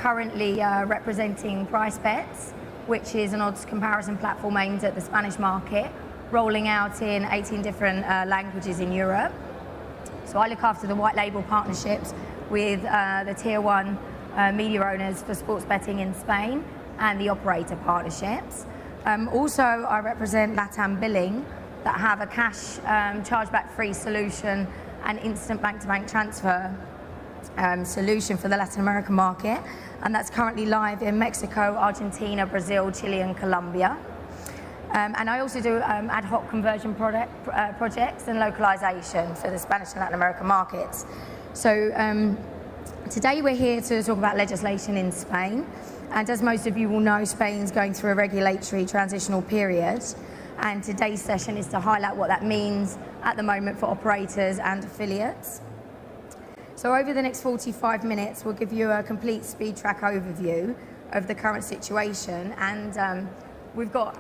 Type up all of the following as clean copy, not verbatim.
currently representing Price Bets, which is an odds comparison platform aimed at the Spanish market, rolling out in 18 different languages in Europe. So I look after the white label partnerships with the tier one media owners for sports betting in Spain and the operator partnerships. Also, I represent LATAM Billing that have a cash chargeback free solution and instant bank-to-bank transfer solution for the Latin American market, and that's currently live in Mexico, Argentina, Brazil, Chile and Colombia. And I also do ad hoc conversion projects and localization for the Spanish and Latin American markets. So today we're here to talk about legislation in Spain, and as most of you will know, Spain's going through a regulatory transitional period, and today's session is to highlight what that means at the moment for operators and affiliates. So over the next 45 minutes, we'll give you a complete speed track overview of the current situation. And we've got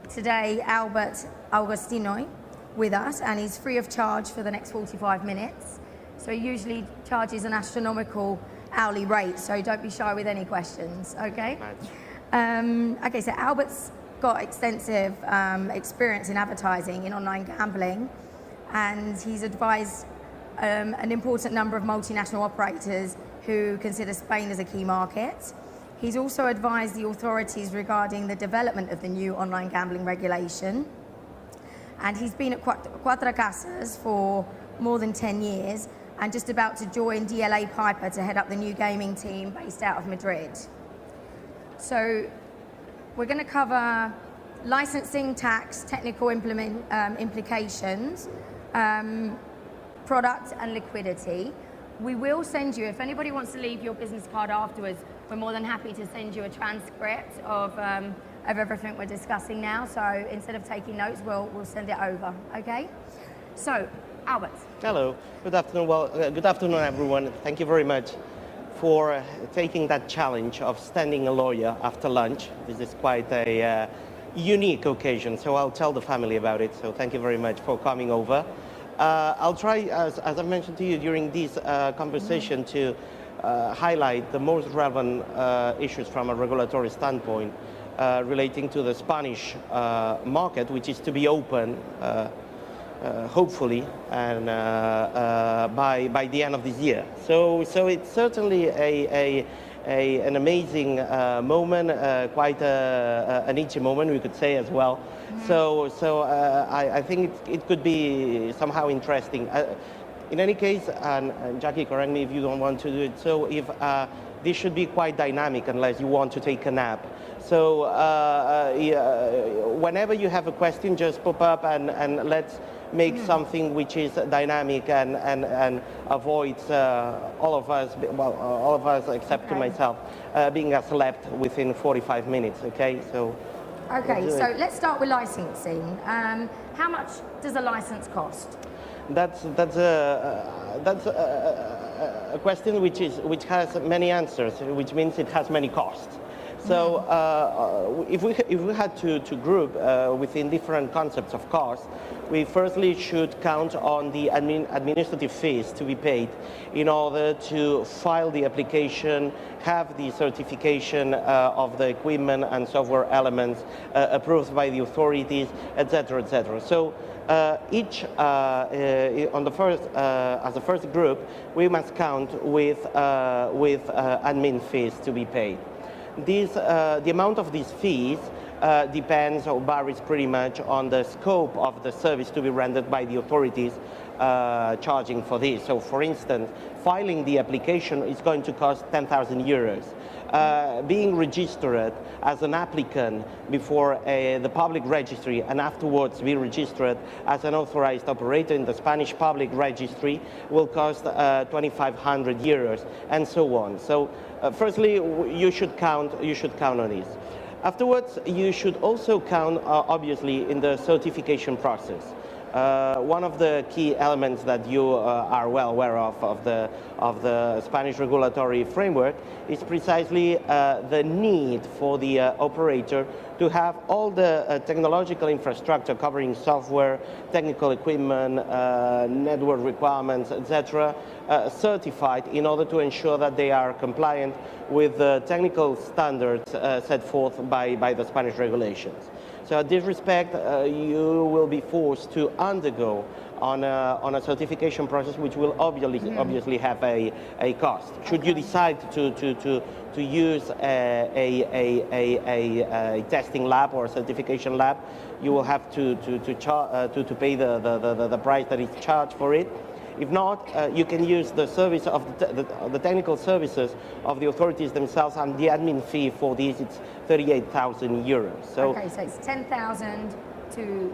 today Albert Augustino with us, and he's free of charge for the next 45 minutes. So he usually charges an astronomical hourly rate, so don't be shy with any questions, okay? Okay, so Albert's got extensive experience in advertising in online gambling, and he's advised an important number of multinational operators who consider Spain as a key market. He's also advised the authorities regarding the development of the new online gambling regulation. And he's been at Cuatro Casas for more than 10 years and just about to join DLA Piper to head up the new gaming team based out of Madrid. So we're going to cover licensing, tax, technical implications, product and liquidity. We will send you, if anybody wants to leave your business card afterwards, we're more than happy to send you a transcript of everything we're discussing now. So instead of taking notes, we'll send it over, okay? So, Albert. Hello, good afternoon. Well, good afternoon, everyone. Thank you very much for taking that challenge of standing a lawyer after lunch. This is quite a unique occasion, so I'll tell the family about it. So thank you very much for coming over. I'll try, as I mentioned to you during this conversation, to highlight the most relevant issues from a regulatory standpoint relating to the Spanish market, which is to be open, hopefully, and by the end of this year. So it's certainly an amazing moment, quite an itchy moment, we could say as well. So I think it could be somehow interesting. In any case, and Jackie, correct me if you don't want to do it, so if this should be quite dynamic unless you want to take a nap. So whenever you have a question, just pop up and let's make something which is dynamic and avoids all of us except to myself being slept within 45 minutes. Okay, so. Okay, so let's start with licensing. How much does a license cost? That's a question which has many answers, which means it has many costs. So if we had to group within different concepts of cost, we firstly should count on the administrative fees to be paid in order to file the application, have the certification of the equipment and software elements approved by the authorities, etc., etc. So each on the first as a first group, we must count with admin fees to be paid. The amount of these fees depends or varies pretty much on the scope of the service to be rendered by the authorities charging for this. So, for instance, filing the application is going to cost 10,000 euros. Being registered as an applicant before the public registry and afterwards be registered as an authorized operator in the Spanish public registry will cost 2,500 euros, and so on. So, firstly, you should count on this. Afterwards, you should also count, obviously, in the certification process. One of the key elements that you are well aware of the Spanish regulatory framework is precisely the need for the operator to have all the technological infrastructure covering software, technical equipment, network requirements, etc., certified in order to ensure that they are compliant with the technical standards set forth by the Spanish regulations. So in this respect, you will be forced to undergo on a certification process, which will obviously have a cost. Should you decide to use a testing lab or a certification lab, you will have to pay the price that is charged for it. If not, you can use the service of the technical services of the authorities themselves, and the admin fee for this it's 38,000 euros. So okay, so it's 10,000 to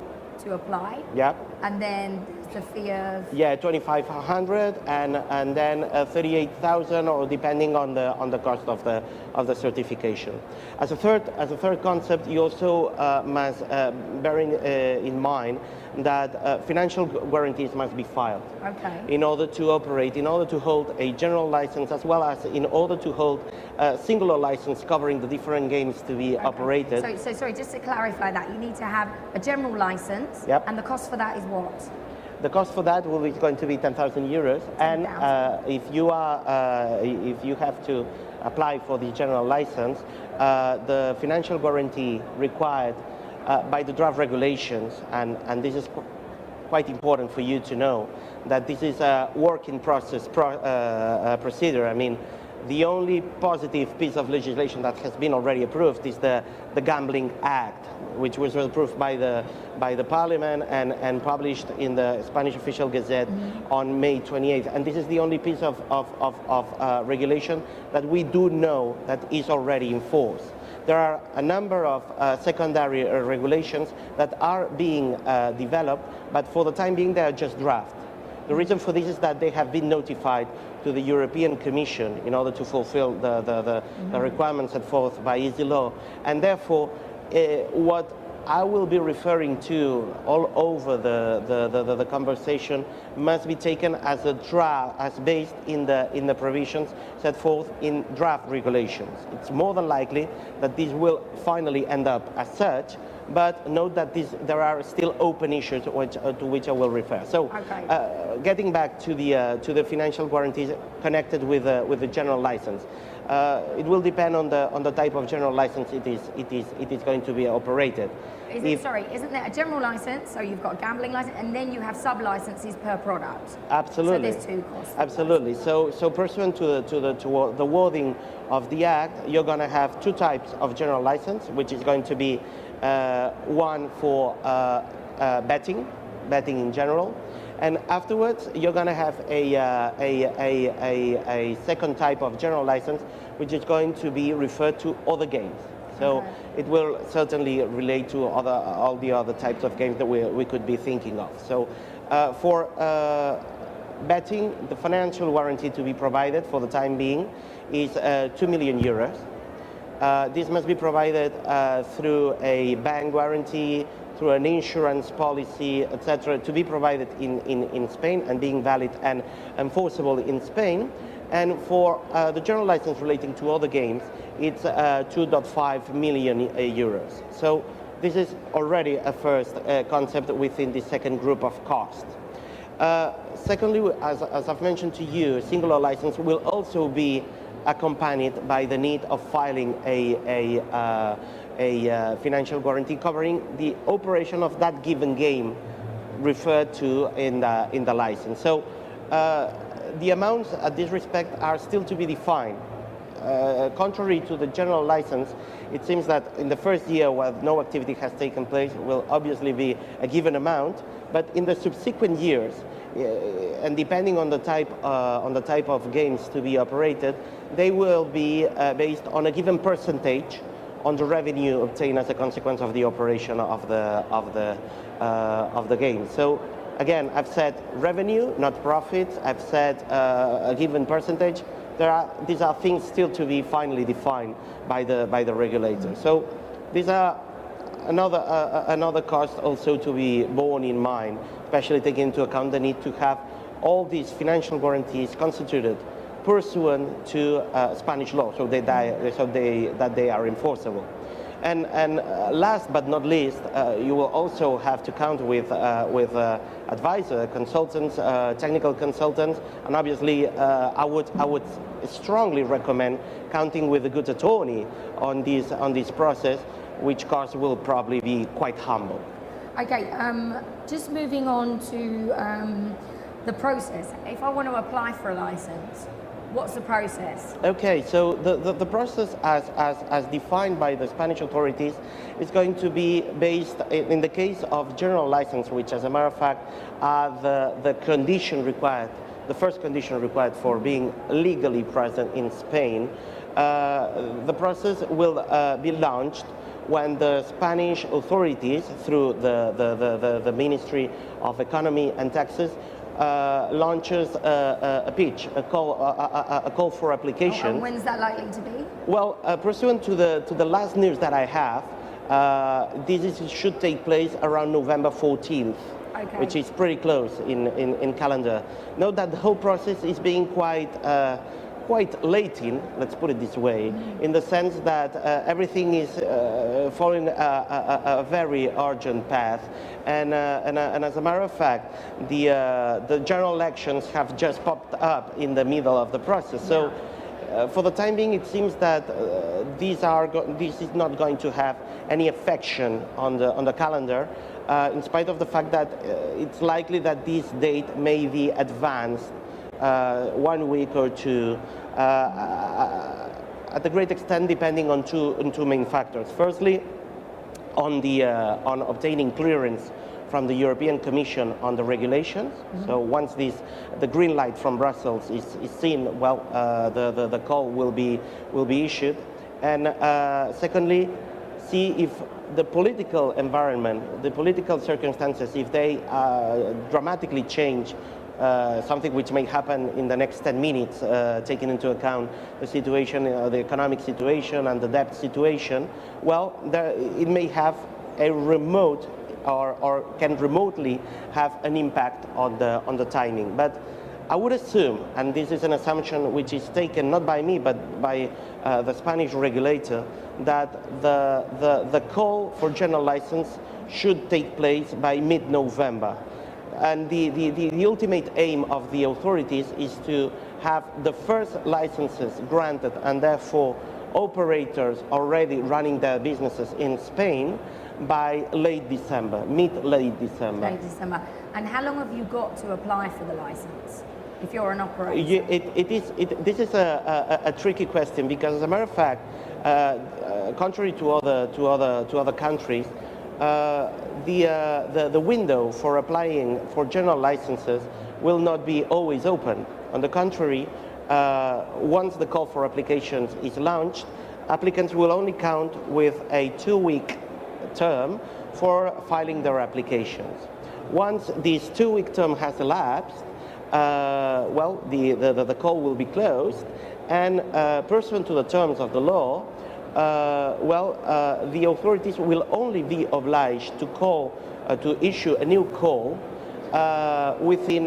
apply. Yeah. And then the fee of 2,500 and then 38,000, or depending on the cost of the certification. As a third concept, you also must bear in mind that financial guarantees must be filed. Okay. In order to operate, in order to hold a general license, as well as in order to hold a singular license covering the different games to be operated. So sorry, just to clarify that, you need to have a general license, Yep. and the cost for that is what? The cost for that will be going to be 10,000 euros, and if you have to apply for the general license, the financial guarantee required by the draft regulations, and this is quite important for you to know, that this is a work in process procedure. I mean, the only positive piece of legislation that has been already approved is the Gambling Act, which was approved by the Parliament and published in the Spanish Official Gazette on May 28th. And this is the only piece of regulation that we do know that is already in force. There are a number of secondary regulations that are being developed, but for the time being they are just draft. The reason for this is that they have been notified to the European Commission in order to fulfill the requirements set forth by easy law, and therefore what I will be referring to all over the conversation must be taken as a draft, as based in the provisions set forth in draft regulations. It's more than likely that this will finally end up as such, but note that there are still open issues to which I will refer. So, getting back to the financial guarantees connected with the general license, it will depend on the type of general license it is going to be operated. Isn't there a general license? So you've got a gambling license, and then you have sub-licenses per product. Absolutely. So there's two costs. Absolutely. So pursuant to the wording of the Act, you're going to have two types of general license, which is going to be one for betting in general, and afterwards you're going to have a second type of general license, which is going to be referred to other games. So it will certainly relate to all the other types of games that we could be thinking of. So for betting, the financial warranty to be provided for the time being is 2 million euros. This must be provided through a bank guarantee, through an insurance policy, etc., to be provided in Spain and being valid and enforceable in Spain. And for the general license relating to other games, it's 2.5 million euros. So this is already a first concept within the second group of costs. Secondly, as I've mentioned to you, a singular license will also be accompanied by the need of filing a financial guarantee covering the operation of that given game referred to in the license. So the amounts at this respect are still to be defined. Contrary to the general license, it seems that in the first year, while no activity has taken place, will obviously be a given amount, but in the subsequent years, and depending on the type of games to be operated, they will be based on a given percentage on the revenue obtained as a consequence of the operation of the game. So again, I've said revenue, not profits. I've said a given percentage. These are things still to be finally defined by the regulator. So these are another cost also to be borne in mind, especially taking into account the need to have all these financial guarantees constituted pursuant to Spanish law, so that they are enforceable. And last but not least, you will also have to count with advisor, consultants, technical consultants, and obviously I would strongly recommend counting with a good attorney on this process, which cost will probably be quite humble. Okay, just moving on to the process. If I want to apply for a license, what's the process? Okay, so the process as defined by the Spanish authorities is going to be based, in the case of general license, which as a matter of fact are the condition required, the first condition required for being legally present in Spain. The process will be launched when the Spanish authorities, through the Ministry of Economy and Taxes, launches a pitch, a call for application. And when's that likely to be? Well, pursuant to the last news that I have, this should take place around November 14th, okay, which is pretty close in calendar. Note that the whole process is being quite late in, let's put it this way, in the sense that everything is following a very urgent path, and as a matter of fact, the general elections have just popped up in the middle of the process. So for the time being, it seems that this is not going to have any affection on the calendar, in spite of the fact that it's likely that this date may be advanced 1 week or two, at a great extent depending on two main factors. Firstly, on obtaining clearance from the European Commission on the regulations. So once the green light from Brussels is seen, well, the call will be issued. And secondly, see if the political environment, the political circumstances, if they dramatically change, something which may happen in the next 10 minutes, taking into account the situation, the economic situation and the debt situation, well, it may have a remote or can remotely have an impact on the timing. But I would assume, and this is an assumption which is taken not by me but by the Spanish regulator, that the call for general license should take place by mid-November. And the ultimate aim of the authorities is to have the first licenses granted and therefore operators already running their businesses in Spain by late December, mid-late December. Late December. And how long have you got to apply for the license if you're an operator? This is a tricky question because, as a matter of fact, contrary to other countries, the window for applying for general licenses will not be always open. On the contrary, once the call for applications is launched, applicants will only count with a 2-week term for filing their applications. Once this 2-week term has elapsed, well, the call will be closed, and pursuant to the terms of the law, the authorities will only be obliged to issue a new call within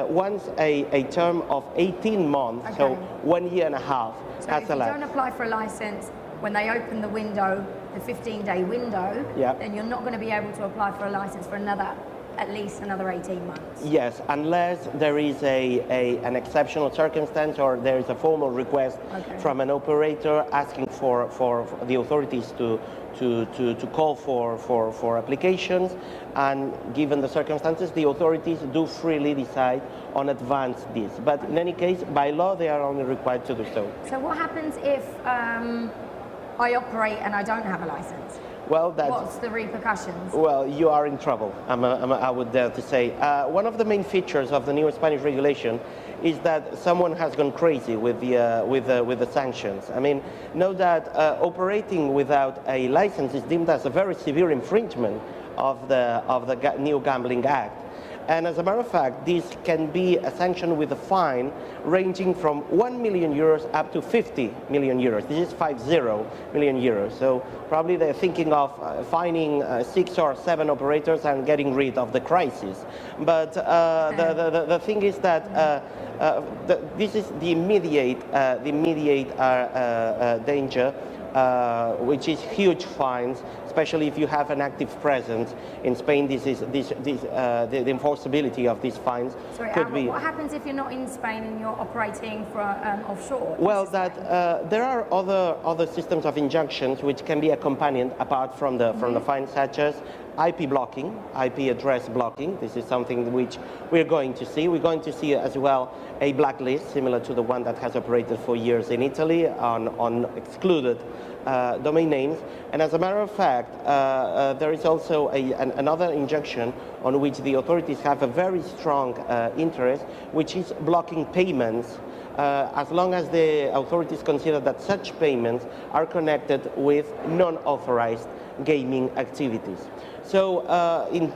once a term of 18 months, okay, so 1 year and a half has elapsed. So if you don't apply for a license when they open the window, the 15-day window, then you're not going to be able to apply for a license for at least another 18 months. Yes, unless there is an exceptional circumstance or there is a formal request from an operator asking for the authorities to call for applications, and given the circumstances, the authorities do freely decide on advance this. But in any case, by law, they are only required to do so. So what happens if I operate and I don't have a license? Well, what's the repercussions? Well, you are in trouble, I would dare to say. One of the main features of the new Spanish regulation is that someone has gone crazy with the sanctions. I mean, know that operating without a license is deemed as a very severe infringement of the new Gambling Act. And as a matter of fact, this can be a sanction with a fine ranging from 1 million euros up to 50 million euros. This is 50 million euros. So probably they're thinking of fining 6 or 7 operators and getting rid of the crisis. But the thing is that this is the immediate danger, which is huge fines, especially if you have an active presence in Spain. The enforceability of these fines could be. What happens if you're not in Spain and you're operating for offshore? Well, there are other systems of injunctions which can be accompanied apart from the fines, such as IP blocking, IP address blocking. This is something which we're going to see. We're going to see as well a blacklist similar to the one that has operated for years in Italy on excluded domain names. And as a matter of fact, there is also another injunction on which the authorities have a very strong interest, which is blocking payments as long as the authorities consider that such payments are connected with non-authorized gaming activities. So in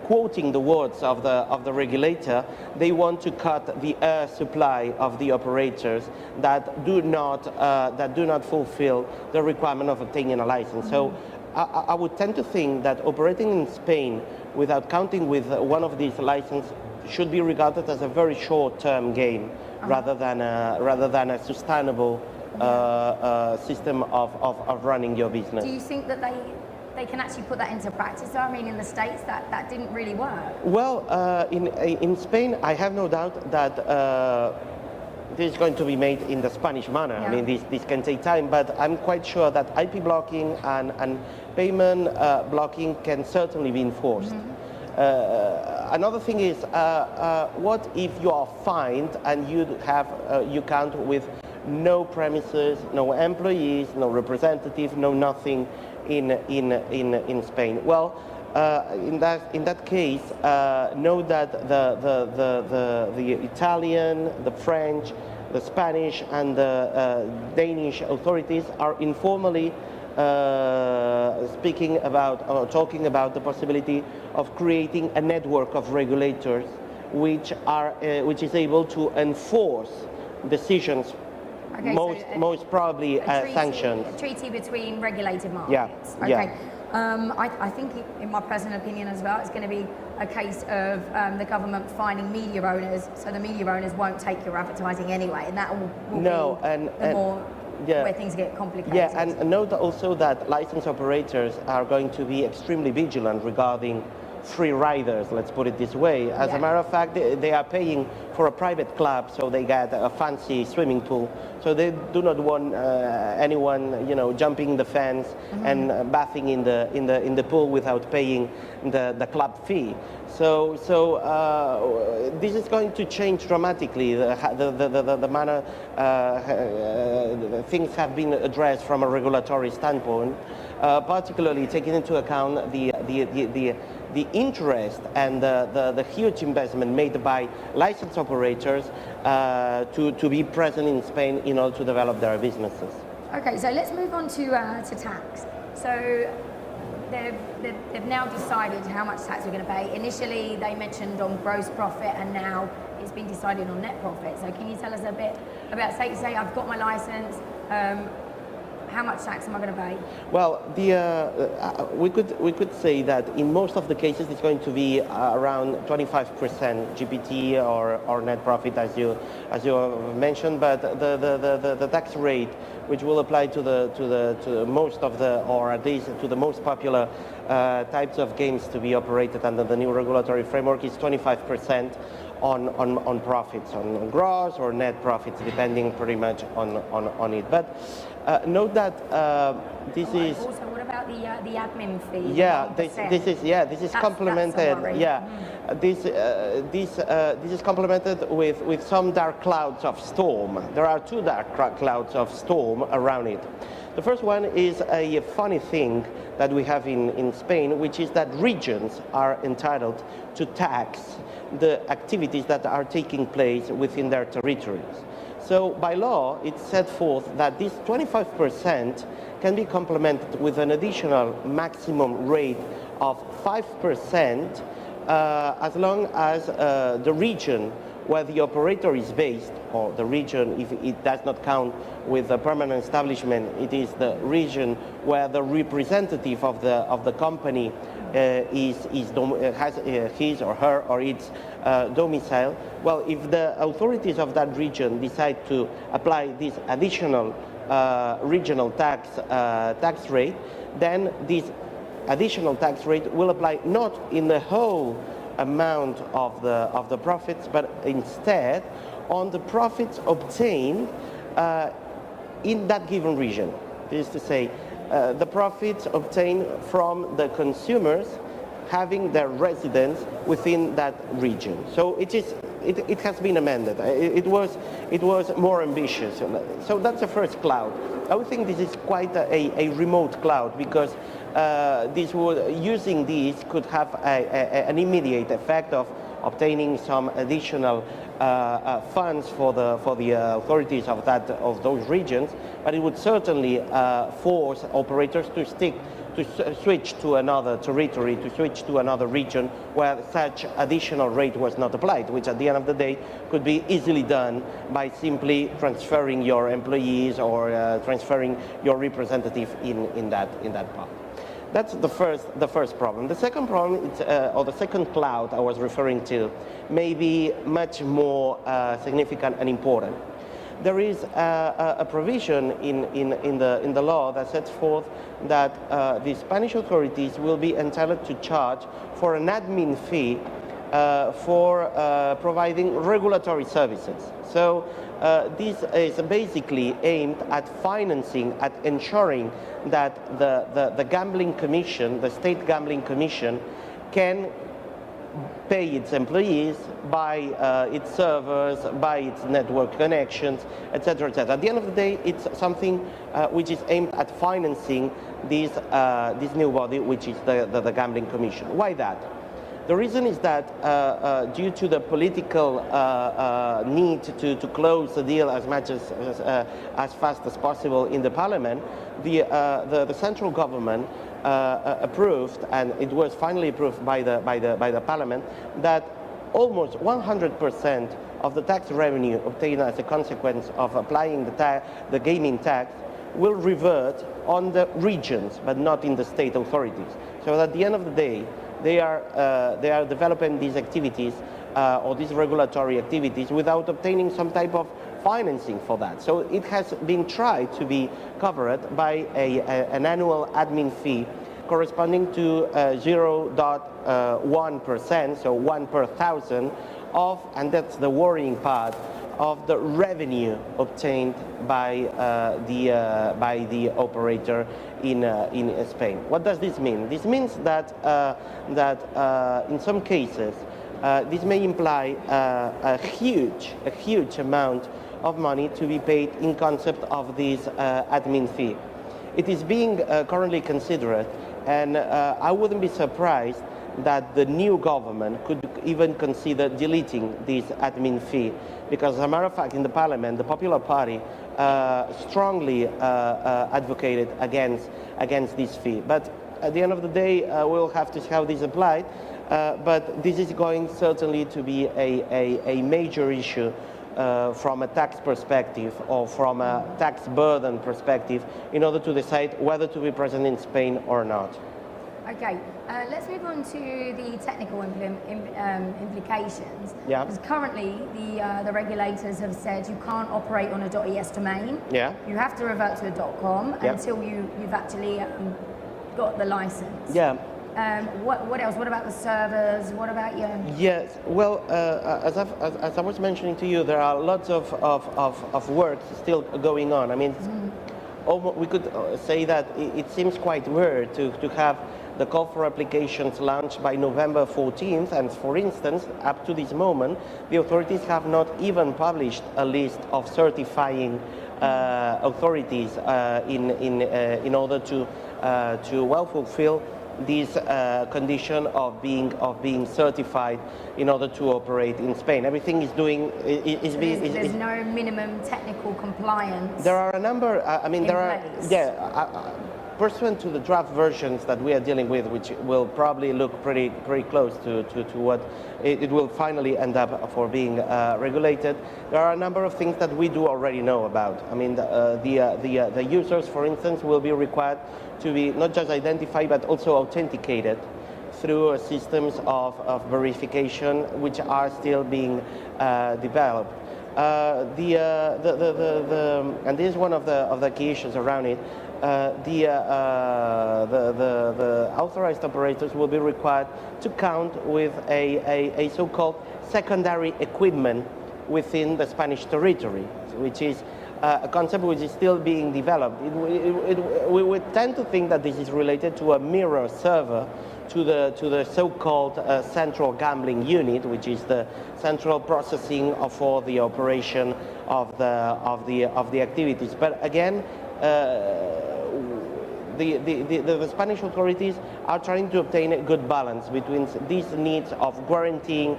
quoting the words of the regulator, they want to cut the air supply of the operators that do not fulfill the requirement of obtaining a license. So I would tend to think that operating in Spain without counting with one of these licenses should be regarded as a very short-term gain rather than a sustainable system of running your business. Do you think that they can actually put that into practice? So, I mean, in the States, that didn't really work. Well, in Spain, I have no doubt that this is going to be made in the Spanish manner. Yeah. I mean, this can take time, but I'm quite sure that IP blocking and payment blocking can certainly be enforced. Another thing is, what if you are fined and you count with no premises, no employees, no representative, no nothing in Spain? Well, in that case, know that the Italian, the French, the Spanish, and the Danish authorities are informally speaking about or talking about the possibility of creating a network of regulators which is able to enforce decisions. Okay, most probably sanctions. A treaty between regulated markets. Yeah. Okay. Yeah. I think, in my personal opinion as well, it's going to be a case of the government fining media owners, so the media owners won't take your advertising anyway, and that will be more where things get complicated. Yeah, and note also that license operators are going to be extremely vigilant regarding free riders, let's put it this way. As a matter of fact, they are paying for a private club, so they get a fancy swimming pool. So they do not want anyone, jumping the fence and bathing in the pool without paying the club fee. So this is going to change dramatically the manner things have been addressed from a regulatory standpoint, particularly taking into account the interest and the huge investment made by licensed operators to be present in Spain in order to develop their businesses. Okay, so let's move on to tax. So they've now decided how much tax we're going to pay. Initially, they mentioned on gross profit, and now it's been decided on net profit. So can you tell us a bit about, say I've got my license, how much tax am I going to pay? Well, we could say that in most of the cases it's going to be around 25% GPT or net profit, as you mentioned. But the tax rate, which will apply to most of or at least to the most popular types of games to be operated under the new regulatory framework, is 25% on profits, on gross or net profits, depending pretty much on it. But note that this is also. What about the admin fee? Yeah, this is complemented. Yeah, this is complemented with some dark clouds of storm. There are two dark clouds of storm around it. The first one is a funny thing that we have in Spain, which is that regions are entitled to tax the activities that are taking place within their territories. So by law, it's set forth that this 25% can be complemented with an additional maximum rate of 5% as long as the region where the operator is based, or the region, if it does not count with the permanent establishment, it is the region where the representative of the company has his or her or its domicile. Well, if the authorities of that region decide to apply this additional regional tax rate, then this additional tax rate will apply not in the whole amount of the profits, but instead on the profits obtained in that given region. This is to say, the profits obtained from the consumers having their residence within that region. So it has been amended. It was more ambitious. So that's the first cloud. I would think this is quite a remote cloud, because using these could have an immediate effect of obtaining some additional funds for the authorities of those regions, but it would certainly force operators to switch to another territory, to switch to another region where such additional rate was not applied, which at the end of the day could be easily done by simply transferring your employees or transferring your representative in that part. That's the first problem. The second problem, or the second cloud I was referring to, may be much more significant and important. There is a provision in the law that sets forth that the Spanish authorities will be entitled to charge for an admin fee for providing regulatory services. So this is basically aimed at financing, at ensuring that the gambling commission, the state gambling commission, can pay its employees, buy its servers, buy its network connections, etc., etc. At the end of the day, it's something which is aimed at financing this new body, which is the Gambling Commission. Why that? The reason is that due to the political need to close the deal as fast as possible in the Parliament, the central government approved, and it was finally approved by the Parliament, that almost 100% of the tax revenue obtained as a consequence of applying the gaming tax will revert on the regions, but not in the state authorities. So at the end of the day, they are developing these activities or these regulatory activities without obtaining some type of financing for that. So it has been tried to be covered by an annual admin fee corresponding to 0.1%, so 1 per thousand of, and that's the worrying part, of the revenue obtained by the operator in Spain. What does this mean? This means that in some cases this may imply a huge amount of money to be paid in concept of this admin fee. It is being currently considered, and I wouldn't be surprised that the new government could even consider deleting this admin fee, because as a matter of fact in the Parliament the Popular Party strongly advocated against this fee. But at the end of the day we'll have to see how this is applied, but this is going certainly to be a major issue from a tax perspective or from a tax burden perspective in order to decide whether to be present in Spain or not. Okay, let's move on to the technical implications. Yeah. Because currently the regulators have said you can't operate on a .es domain. Yeah. You have to revert to a .com Yeah. until you've actually got the license. Yeah. What else? What about the servers? What about your... Yes, well, as I was mentioning to you, there are lots of work still going on. I mean, we could say that it seems quite weird to have the call for applications launched by November 14th, and for instance, up to this moment, the authorities have not even published a list of certifying authorities in order to well fulfill this condition of being certified in order to operate in Spain. Everything is doing there's no minimum technical compliance. There are a number. I mean, there are. Place. Yeah. pursuant to the draft versions that we are dealing with, which will probably look pretty close to what it will finally end up for being regulated, there are a number of things that we do already know about. I mean, the users, for instance, will be required to be not just identified but also authenticated through systems of verification, which are still being developed. And this is one of the key issues around it. The authorized operators will be required to count with a so-called secondary equipment within the Spanish territory, which is a concept which is still being developed. We would tend to think that this is related to a mirror server to the so-called central gambling unit, which is the central processing for the operation of the activities. But again, the Spanish authorities are trying to obtain a good balance between these needs of guaranteeing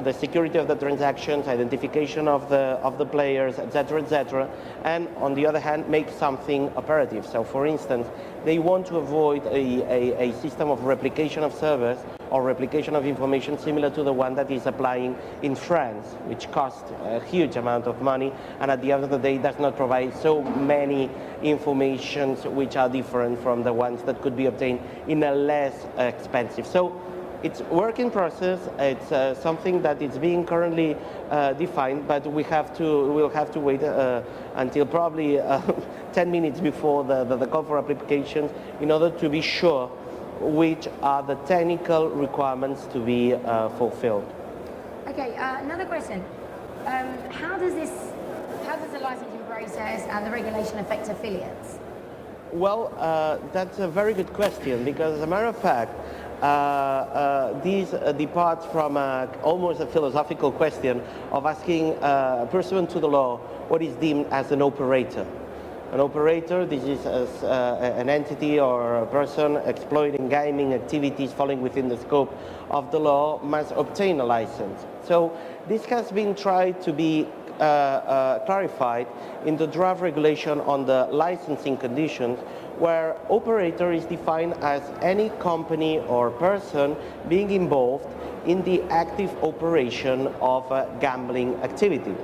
the security of the transactions, identification of the players, etc., and on the other hand, make something operative. So, for instance, they want to avoid a system of replication of servers or replication of information similar to the one that is applying in France, which costs a huge amount of money, and at the end of the day does not provide so many informations which are different from the ones that could be obtained in a less expensive. So it's a work in process. It's something that is being currently defined, but we'll have to wait until probably 10 minutes before the call for applications in order to be sure which are the technical requirements to be fulfilled. Okay, another question. How does the licensing process and the regulation affect affiliates? Well, that's a very good question, because as a matter of fact, these departs from almost a philosophical question of asking, pursuant to the law, what is deemed as an operator. An operator, this is an entity or a person exploiting gaming activities falling within the scope of the law, must obtain a license. So this has been tried to be clarified in the draft regulation on the licensing conditions, where operator is defined as any company or person being involved in the active operation of gambling activity.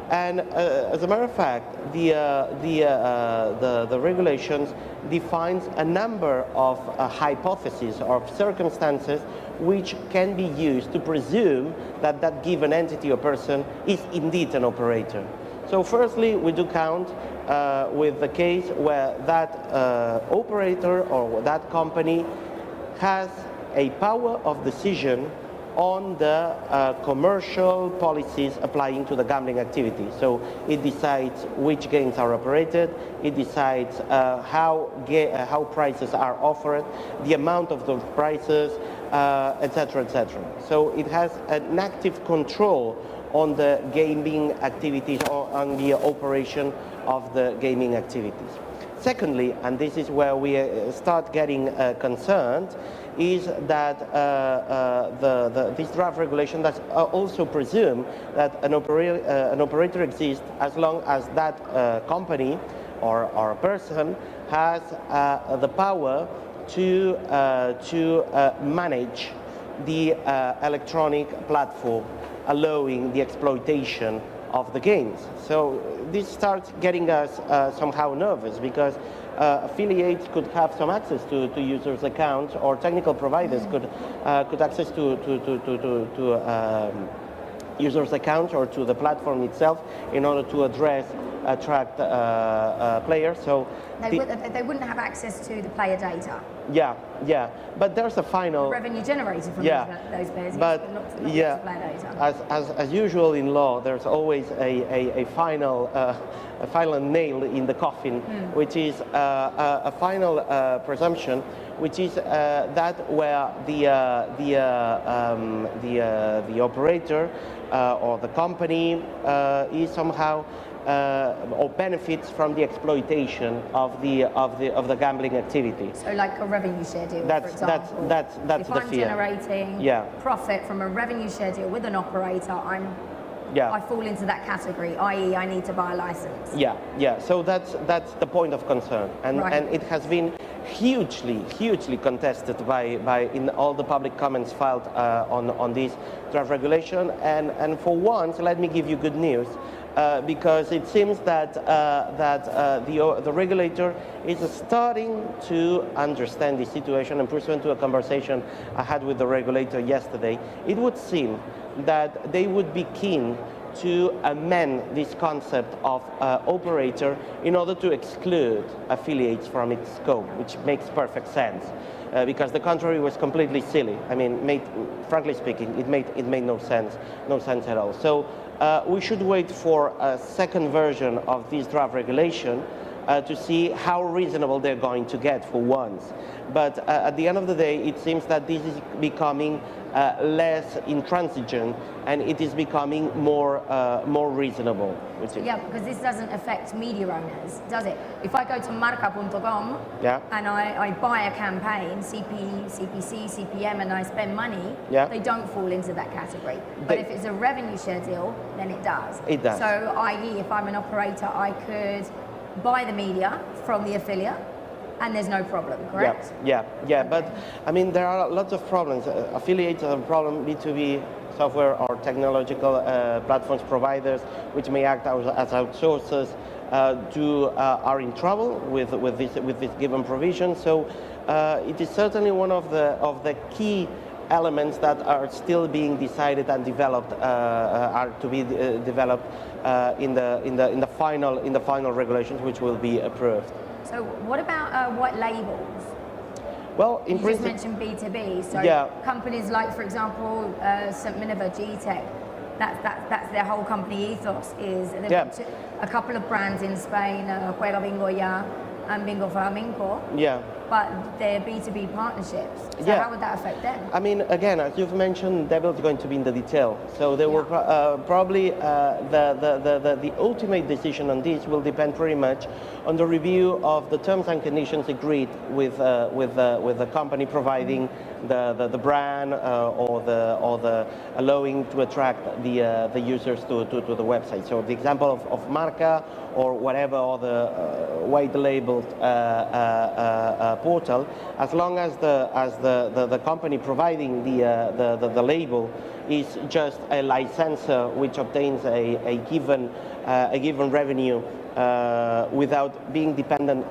And as a matter of fact, the regulations defines a number of hypotheses or circumstances which can be used to presume that that given entity or person is indeed an operator. So firstly, we do count with the case where that operator or that company has a power of decision on the commercial policies applying to the gambling activity. So it decides which games are operated, it decides how prices are offered, the amount of those prices, etc., etc. So it has an active control on the gaming activities or on the operation of the gaming activities. Secondly, and this is where we start getting concerned, is that this draft regulation does also presume that an operator exists as long as that company or person has the power to manage the electronic platform, allowing the exploitation of the games. So this starts getting us somehow nervous, because affiliates could have some access to users' accounts, or technical providers could access to users' accounts or to the platform itself in order to attract players. So they wouldn't have access to the player data. Yeah, but there's a final revenue generated from those players, but not yeah, player data. As usual in law, there's always a final nail in the coffin, which is a final presumption, which is that where the operator or the company is somehow or benefits from the exploitation of the gambling activity. So, like a revenue share deal, for example. That's if the I'm fear. generating profit from a revenue share deal with an operator, I fall into that category, i.e., I need to buy a license. Yeah. So that's the point of concern, and it has been hugely contested by in all the public comments filed on this draft regulation. And for once, let me give you good news. Because it seems that the regulator is starting to understand the situation, and pursuant to a conversation I had with the regulator yesterday, it would seem that they would be keen to amend this concept of operator in order to exclude affiliates from its scope, which makes perfect sense. Because the contrary was completely silly. I mean, frankly speaking, it made no sense at all. So we should wait for a second version of this draft regulation to see how reasonable they're going to get for once. But at the end of the day, it seems that this is becoming less intransigent, and it is becoming more reasonable. Yeah, because this doesn't affect media owners, does it? If I go to marca.com and I buy a campaign, CPC, CPM, and I spend money, they don't fall into that category. But if it's a revenue share deal, then it does. It does. So, i.e., if I'm an operator, I could buy the media from the affiliate, and there's no problem, correct? Yeah. Okay. But I mean, there are lots of problems. Affiliates are a problem. B2B software or technological platforms providers, which may act as outsourcers, are in trouble with this given provision. So it is certainly one of the key elements that are still being decided and developed, are to be developed in the final regulations, which will be approved. So what about white labels? Well, in you just mentioned B2B, so companies like, for example, St. Minerva, G-Tech, that's their whole company ethos is they've got a couple of brands in Spain, Juega Bingo Ya and Bingo Flamenco. Yeah. But they're B2B partnerships. So how would that affect them? I mean, again, as you've mentioned, devil's going to be in the detail. So they will probably the ultimate decision on this will depend pretty much on the review of the terms and conditions agreed with the company providing the brand or the allowing to attract the users to the website. So the example of Marca or whatever other white labeled portal, as long as the company providing the label is just a licensor which obtains a given revenue without being dependent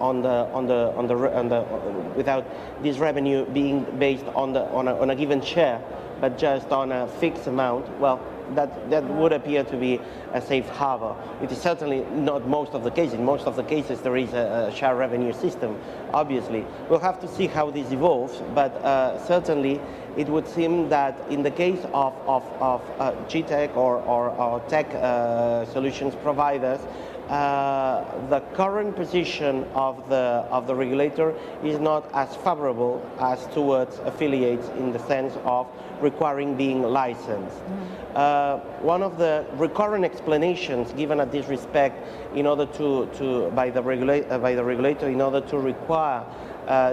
without this revenue being based on a given share, but just on a fixed amount. Well, that would appear to be a safe harbor. It is certainly not most of the cases. In most of the cases, there is a share revenue system. Obviously, we'll have to see how this evolves, but certainly it would seem that in the case of G-Tech or tech solutions providers, the current position of the regulator is not as favorable as towards affiliates in the sense of requiring being licensed. One of the recurrent explanations given at this respect, in order by the regulator, in order to require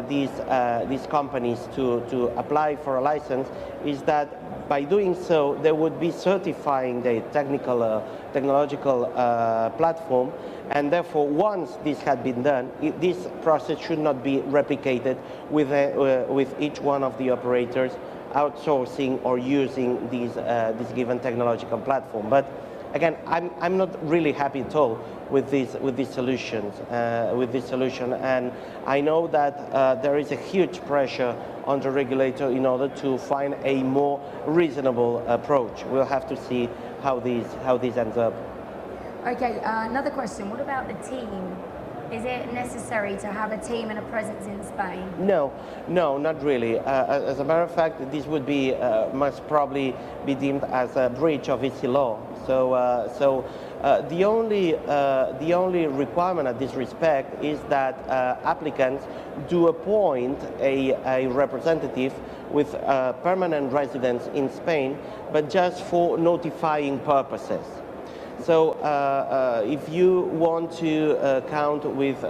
these companies to apply for a license, is that by doing so, they would be certifying the technological platform, and therefore, once this had been done, this process should not be replicated with each one of the operators outsourcing or using this given technological platform. But again, I'm not really happy at all with this solution, and I know that there is a huge pressure on the regulator in order to find a more reasonable approach. We'll have to see how this ends up. Okay, another question. What about the team? Is it necessary to have a team and a presence in Spain? No, not really. As a matter of fact, this would be must probably be deemed as a breach of EC law. So the only requirement at this respect is that applicants do appoint a representative with permanent residence in Spain, but just for notifying purposes. So if you want to count with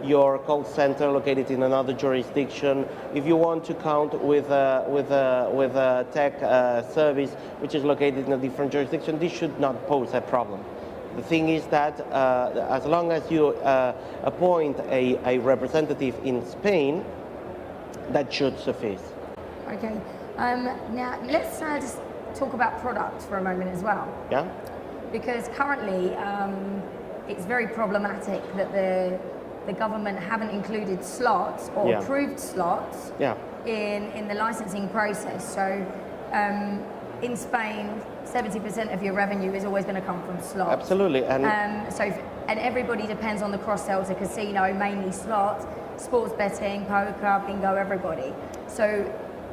your call center located in another jurisdiction, if you want to count with a tech service which is located in a different jurisdiction, this should not pose a problem. The thing is that as long as you appoint a representative in Spain, that should suffice. Okay. Now let's just talk about product for a moment as well. Yeah. Because currently it's very problematic that the government haven't included slots or approved slots in the licensing process. So in Spain, 70% of your revenue is always going to come from slots. Absolutely. And and everybody depends on the cross-sell to casino, mainly slots, sports betting, poker, bingo, everybody. So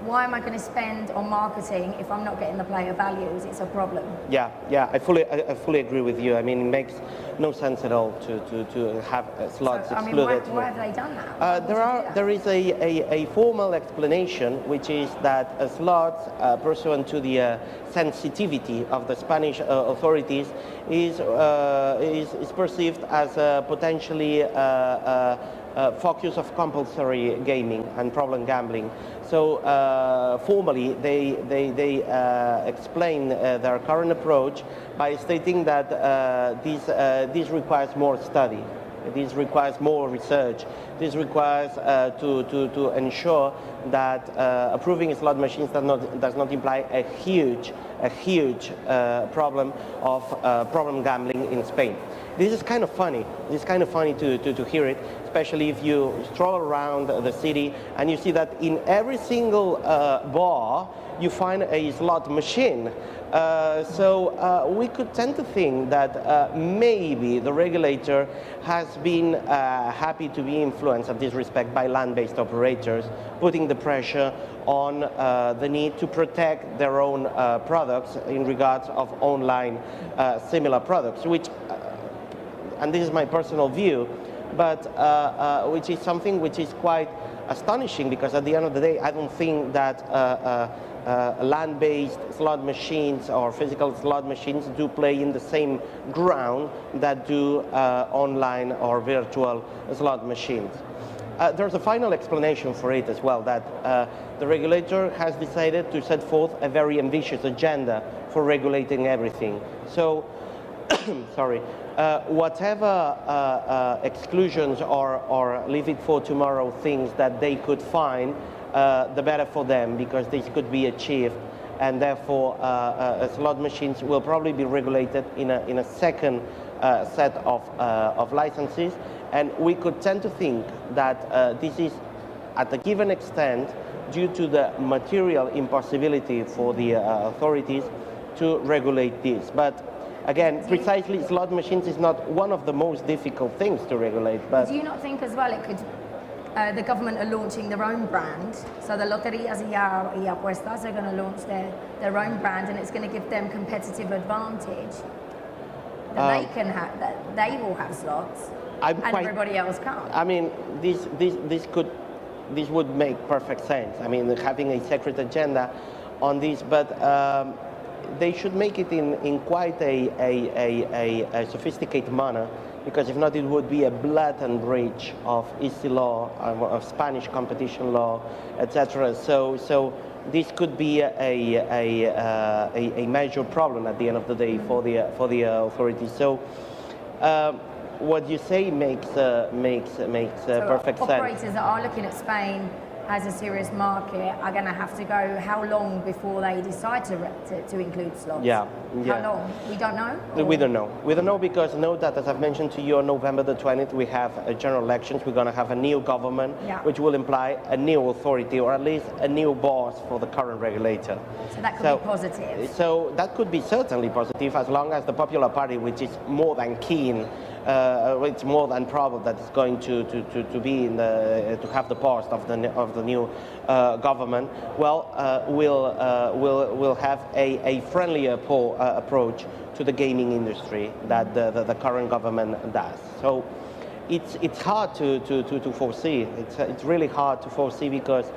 why am I going to spend on marketing if I'm not getting the player values? It's a problem. Yeah, I fully agree with you. I mean, it makes no sense at all to have slots excluded. Why have they done that? There is a formal explanation, which is that slots, pursuant to the sensitivity of the Spanish authorities, is perceived as potentially focus of compulsory gaming and problem gambling. So formally, they explain their current approach by stating that this requires more study, this requires more research, this requires to ensure that approving slot machines does not imply a huge problem of problem gambling in Spain. This is kind of funny. It's kind of funny to hear it, especially if you stroll around the city and you see that in every single bar you find a slot machine. So we could tend to think that maybe the regulator has been happy to be influenced in this respect by land-based operators, putting the pressure on the need to protect their own products in regards of online similar products, which and this is my personal view, but which is something which is quite astonishing, because at the end of the day, I don't think that land-based slot machines or physical slot machines do play in the same ground that do online or virtual slot machines. There's a final explanation for it as well, that the regulator has decided to set forth a very ambitious agenda for regulating everything. So, sorry, whatever exclusions or leave it for tomorrow things that they could find, the better for them, because this could be achieved, and therefore slot machines will probably be regulated in a second set of licenses, and we could tend to think that this is at a given extent due to the material impossibility for the authorities to regulate this. But again, precisely slot machines is not one of the most difficult things to regulate. But do you not think as well it could, the government are launching their own brand, so the loterías y apuestas are going to launch their own brand, and it's going to give them competitive advantage that they can have, that they will have slots and everybody else can't? I mean, this would make perfect sense. I mean, having a secret agenda on this, but they should make it in quite a sophisticated manner, because if not, it would be a blatant breach of EC law, of Spanish competition law, etc. So this could be a major problem at the end of the day for the authorities. So what you say makes perfect sense. Operators that are looking at Spain as a serious market are going to have to go how long before they decide to include slots? Yeah. How long? We don't know? We don't know. We don't know, because know that, as I've mentioned to you, on November the 20th, we have general elections. We're going to have a new government, which will imply a new authority, or at least a new boss for the current regulator. So that could be positive. So that could be certainly positive, as long as the Popular Party, which is more than keen, it's more than probable that it's going to be in to have the post of the new government. Well, will have a friendlier approach to the gaming industry that the current government does. So it's hard to foresee. It's really hard to foresee, because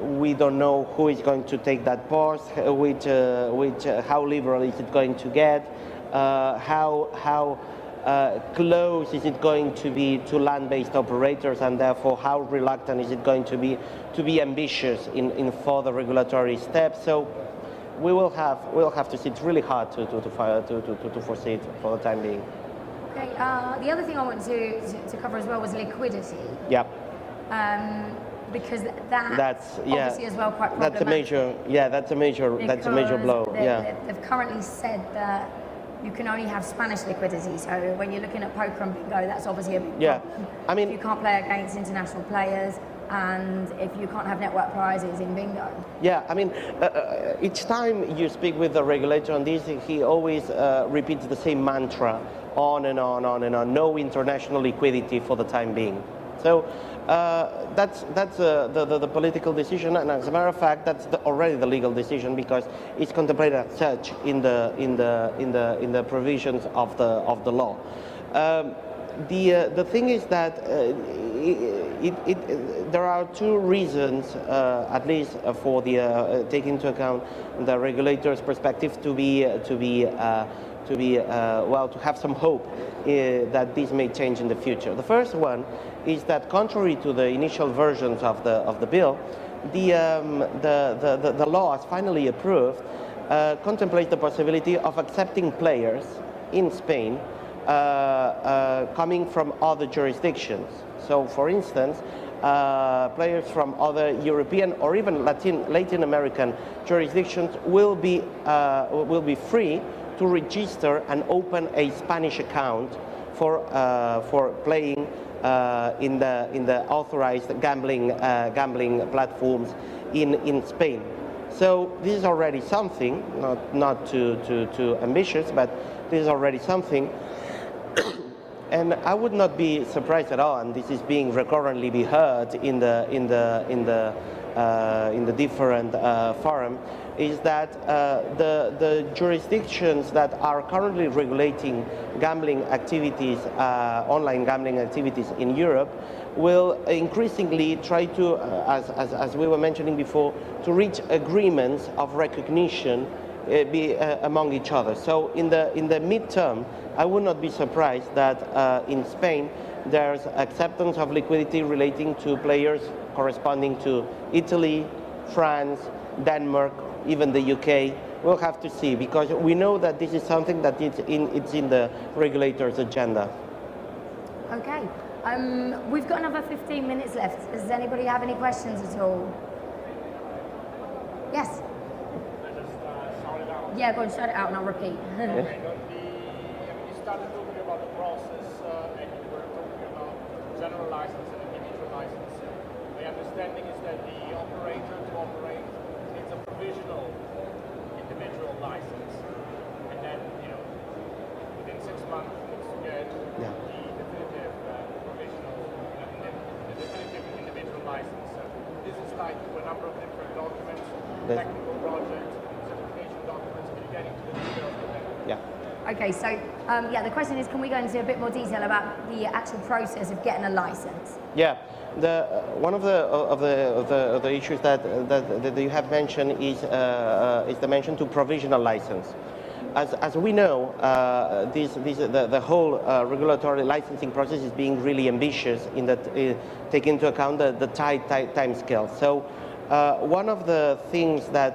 we don't know who is going to take that post, how liberal is it going to get, how close is it going to be to land-based operators, and therefore how reluctant is it going to be ambitious in further regulatory steps. So we'll have to see. It's really hard to foresee it for the time being. Okay. The other thing I want to cover as well was liquidity. Yep. Because That's obviously as well quite problematic. That's a major blow. They've currently said that you can only have Spanish liquidity. So when you're looking at poker and bingo, that's obviously a big problem. I mean, if you can't play against international players, and if you can't have network prizes in bingo. Yeah, I mean, each time you speak with the regulator on this, he always repeats the same mantra on and on, no international liquidity for the time being. So that's the political decision, and as a matter of fact, that's already the legal decision, because it's contemplated as such in the provisions of the law. The thing is that there are two reasons, at least for the taking into account the regulator's perspective, to have some hope that this may change in the future. The first one is that, contrary to the initial versions of the bill, the law, as finally approved, contemplates the possibility of accepting players in Spain coming from other jurisdictions. So, for instance, players from other European or even Latin American jurisdictions will be free to register and open a Spanish account for playing in the authorized gambling platforms in Spain. So this is already something, not too ambitious, but this is already something. And I would not be surprised at all, and this is being recurrently heard in the different forum, is that the jurisdictions that are currently regulating gambling activities, online gambling activities in Europe, will increasingly try to, as we were mentioning before, to reach agreements of recognition among each other. So in the midterm, I would not be surprised that in Spain there's acceptance of liquidity relating to players corresponding to Italy, France, Denmark, even the UK. We'll have to see, because we know that this is something that it's in the regulator's agenda. Okay, we've got another 15 minutes left. Does anybody have any questions at all? Yes? Yeah, go and shout it out and I'll repeat. Okay, you started talking about the process and you were talking about general license and individual license. My understanding is that the operator to operate needs a provisional individual license, and then within 6 months needs to get the definitive provisional, the definitive individual license. This is tied to a number of different documents, technical projects, certification documents. Can you get into the details of that? Yeah. Okay, so the question is, can we go into a bit more detail about the actual process of getting a license? Yeah, one of the issues that you have mentioned is the mention to provisional license. As we know, the whole regulatory licensing process is being really ambitious in that taking into account the tight time scale. So one of the things that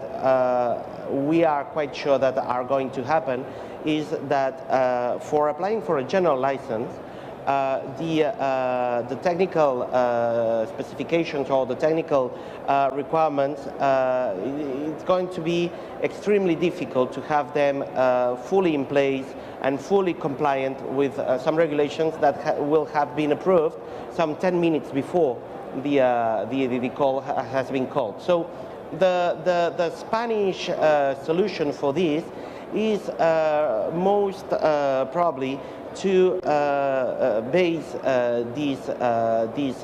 we are quite sure that are going to happen is that for applying for a general license, the technical specifications or the technical requirements, it's going to be extremely difficult to have them fully in place and fully compliant with some regulations that will have been approved some 10 minutes before the call has been called. So the Spanish solution for this is most probably to base this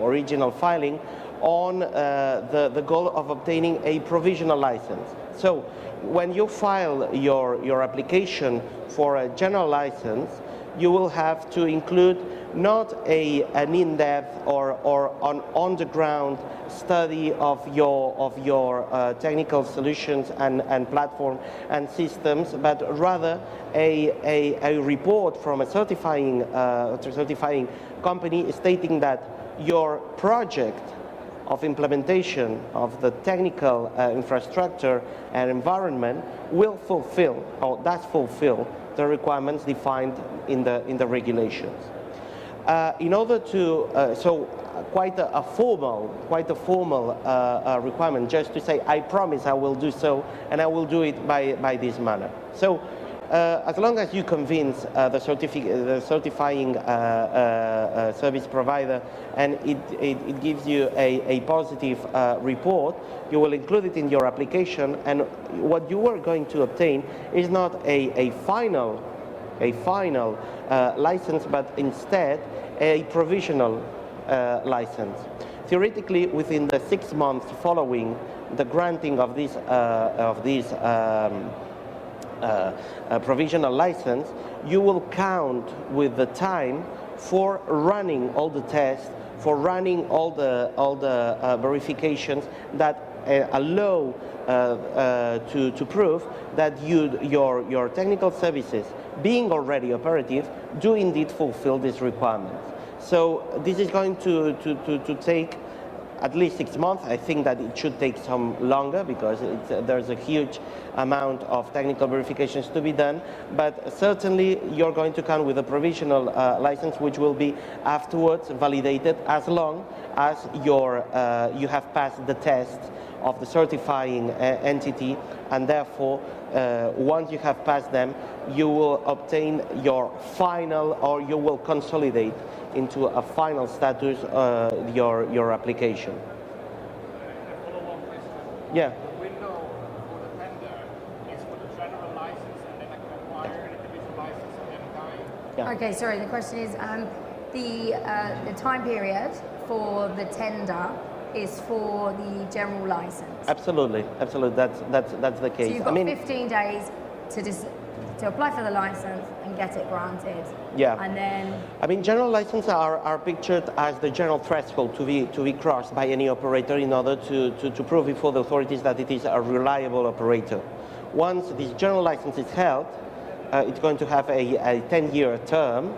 original filing on the goal of obtaining a provisional license. So when you file your application for a general license, you will have to include not an in-depth or an on-the-ground study of your technical solutions and platform and systems, but rather a report from a certifying company stating that your project of implementation of the technical infrastructure and environment will fulfill, or does fulfill, the requirements defined in the regulations. In order to, so quite a formal requirement, just to say, I promise I will do so, and I will do it by this manner. So as long as you convince the certifying service provider, and it gives you a positive report, you will include it in your application, and what you are going to obtain is not a final license, but instead a provisional license. Theoretically, within the 6 months following the granting of this provisional license, you will count with the time for running all the tests, for running all the verifications that allow to prove that your technical services, being already operative, do indeed fulfill these requirements. So this is going to take at least 6 months. I think that it should take some longer, because there's a huge amount of technical verifications to be done, but certainly you're going to come with a provisional license, which will be afterwards validated as long as you have passed the test of the certifying entity, and therefore once you have passed them, you will obtain your final, or you will consolidate into a final status your application. A follow-up question. Yeah. The window for the tender is for the general license, and then I can acquire an individual license at any time. Yeah. Okay, sorry, the question is the time period for the tender is for the general license. Absolutely. That's the case. So you've got 15 days to apply for the license and get it granted. Yeah. And then. I mean, general licenses are pictured as the general threshold to be crossed by any operator in order to prove before the authorities that it is a reliable operator. Once this general license is held, it's going to have a 10-year term,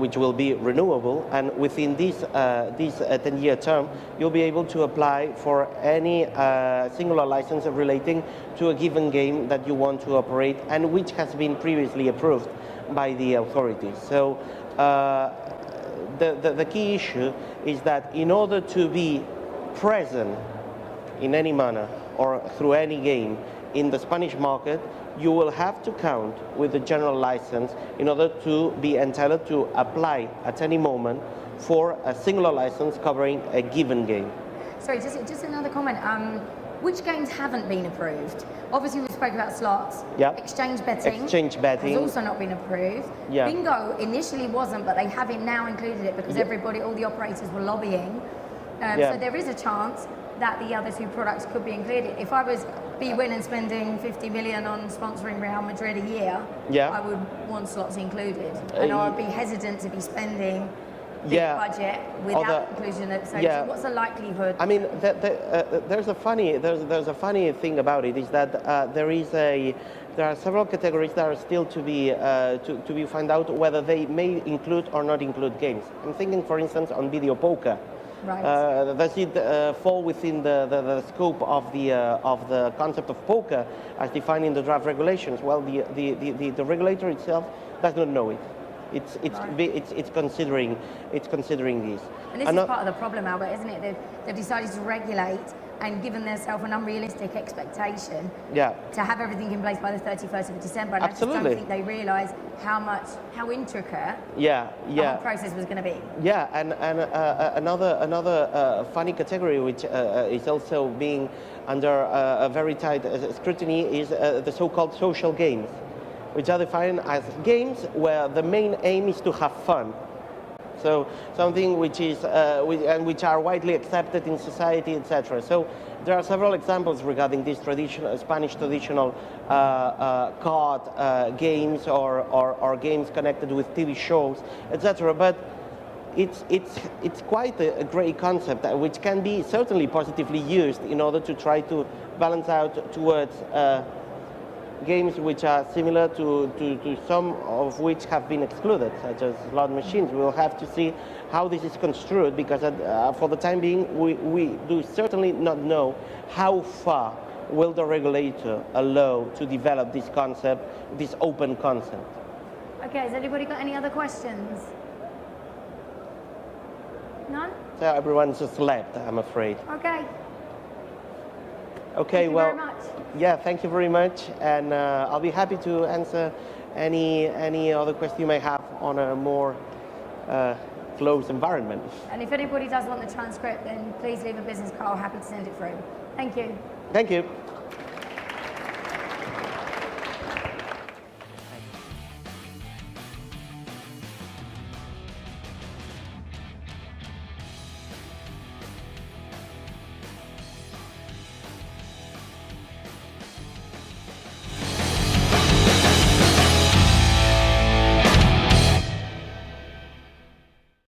which will be renewable, and within this 10-year term, you'll be able to apply for any singular license relating to a given game that you want to operate, and which has been previously approved by the authorities. So the key issue is that in order to be present in any manner or through any game in the Spanish market, you will have to count with the general license in order to be entitled to apply at any moment for a singular license covering a given game. Sorry, just another comment. Which games haven't been approved? Obviously, we spoke about slots. Yeah. Exchange betting. Exchange betting. Has also not been approved. Yeah. Bingo initially wasn't, but they have now included it because all the operators were lobbying. Yeah. So there is a chance that the other two products could be included. If I was BWin and spending 50 million on sponsoring Real Madrid a year, Yeah. I would want slots included. And I would be hesitant to be spending big budget without inclusion of, so what's the likelihood? I mean, there's a funny thing about it, is that there are several categories that are still to be found out whether they may include or not include games. I'm thinking, for instance, on video poker. Right. Does it fall within the scope of the concept of poker as defined in the draft regulations? Well, the regulator itself does not know it. It's considering this. And this is part of the problem, Albert, isn't it? They've decided to regulate and given themselves an unrealistic expectation to have everything in place by the 31st of December. And Absolutely. I just don't think they realised how intricate the whole process was going to be. Yeah, and another funny category which is also being under a very tight scrutiny is the so-called social games, which are defined as games where the main aim is to have fun. So something which is which are widely accepted in society, etc. So there are several examples regarding these Spanish traditional card games or games connected with TV shows, etc. But it's quite a great concept which can be certainly positively used in order to try to balance out towards games which are similar to some of which have been excluded, such as slot machines. We will have to see how this is construed, because for the time being, we do certainly not know how far will the regulator allow to develop this concept, this open concept. Okay, has anybody got any other questions? None? So everyone's just slept, I'm afraid. Okay. Okay, Thank you well, very much. yeah, thank you very much, and I'll be happy to answer any other question you may have on a more closed environment. And if anybody does want the transcript, then please leave a business card. Happy to send it through. Thank you. Thank you.